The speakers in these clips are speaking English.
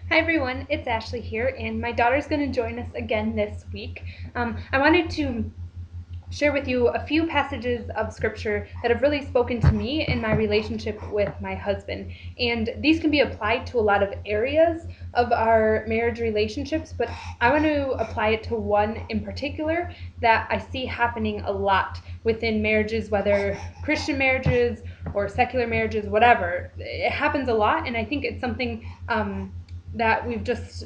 Hi everyone, it's Ashley here, and my daughter's going to join us again this week. I wanted to share with you a few passages of scripture that have really spoken to me in my relationship with my husband. And these can be applied to a lot of areas of our marriage relationships, but I want to apply it to one in particular that I see happening a lot within marriages, whether Christian marriages or secular marriages, whatever. It happens a lot, and I think it's something that we've just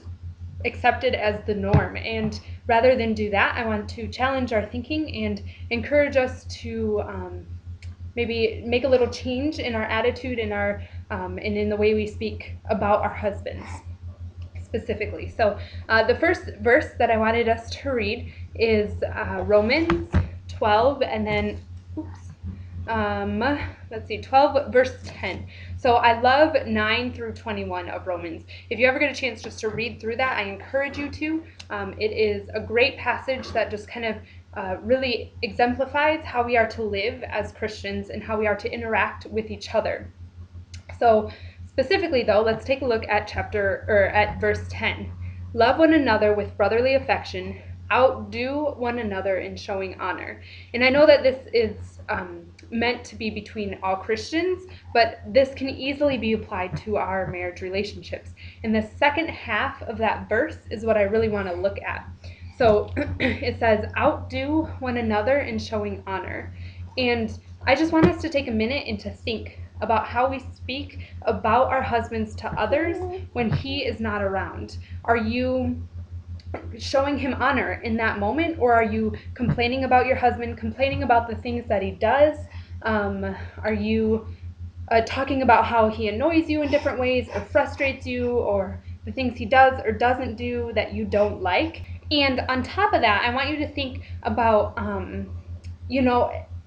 accepted as the norm. And rather than do that, I want to challenge our thinking and encourage us to maybe make a little change in our attitude and and in the way we speak about our husbands specifically. So the first verse that I wanted us to read is Romans 12, and then let's see, 12 verse 10. So I love 9 through 21 of Romans. If you ever get a chance just to read through that, I encourage you to. It is a great passage that just kind of really exemplifies how we are to live as Christians and how we are to interact with each other. So specifically though, let's take a look at at verse 10. Love one another with brotherly affection, outdo one another in showing honor. And I know that this is meant to be between all Christians, but this can easily be applied to our marriage relationships. And the second half of that verse is what I really want to look at. So it says, outdo one another in showing honor. And I just want us to take a minute and to think about how we speak about our husbands to others when he is not around. Are you showing him honor in that moment, or are you complaining about your husband, complaining about the things that he does? Are you talking about how he annoys you in different ways or frustrates you, or the things he does or doesn't do that you don't like? And on top of that, I want you to think about,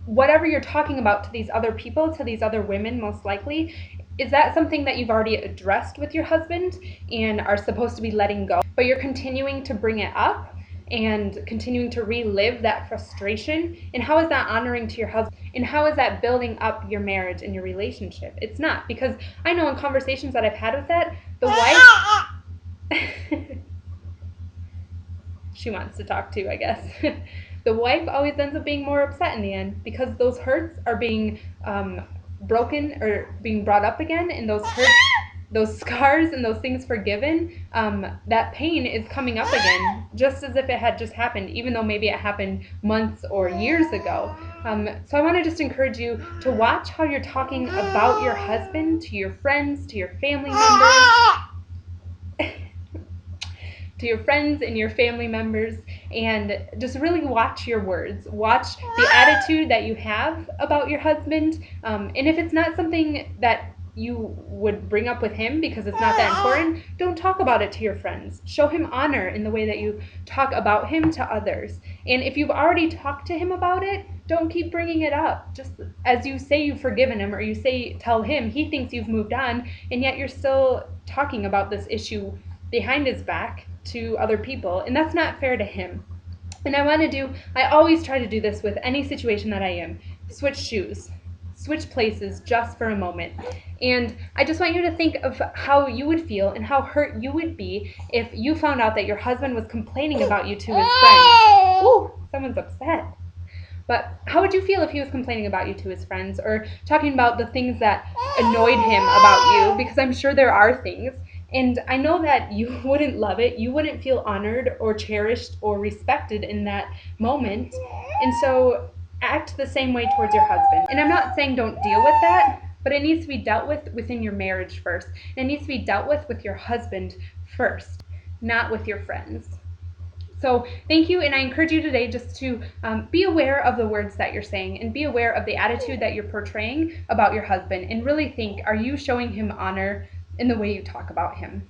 whatever you're talking about to these other people, to these other women most likely, is that something that you've already addressed with your husband and are supposed to be letting go, but you're continuing to bring it up and continuing to relive that frustration? And how is that honoring to your husband? And how is that building up your marriage and your relationship? It's not, because I know in conversations that I've had with that, the wife she wants to talk to, I guess. The wife always ends up being more upset in the end because those hurts are being broken or being brought up again, and those hurts, those scars, and those things forgiven, that pain is coming up again, just as if it had just happened, even though maybe it happened months or years ago. So I want to just encourage you to watch how you're talking about your husband to your friends, to your family members, to your friends and your family members, and just really watch your words. Watch the attitude that you have about your husband. And if it's not something that you would bring up with him because it's not that important, don't talk about it to your friends. Show him honor in the way that you talk about him to others. And if you've already talked to him about it, don't keep bringing it up. Just as you say you've forgiven him, or you tell him, he thinks you've moved on, and yet you're still talking about this issue behind his back to other people, and that's not fair to him. And I always try to do this with any situation that I am. Switch shoes, switch places just for a moment. And I just want you to think of how you would feel and how hurt you would be if you found out that your husband was complaining about you to his friends. Ooh, someone's upset. But how would you feel if he was complaining about you to his friends, or talking about the things that annoyed him about you? Because I'm sure there are things. And I know that you wouldn't love it. You wouldn't feel honored or cherished or respected in that moment. And so act the same way towards your husband. And I'm not saying don't deal with that, but it needs to be dealt with within your marriage first. And it needs to be dealt with your husband first, not with your friends. So thank you, and I encourage you today just to be aware of the words that you're saying, and be aware of the attitude that you're portraying about your husband, and really think, are you showing him honor in the way you talk about him?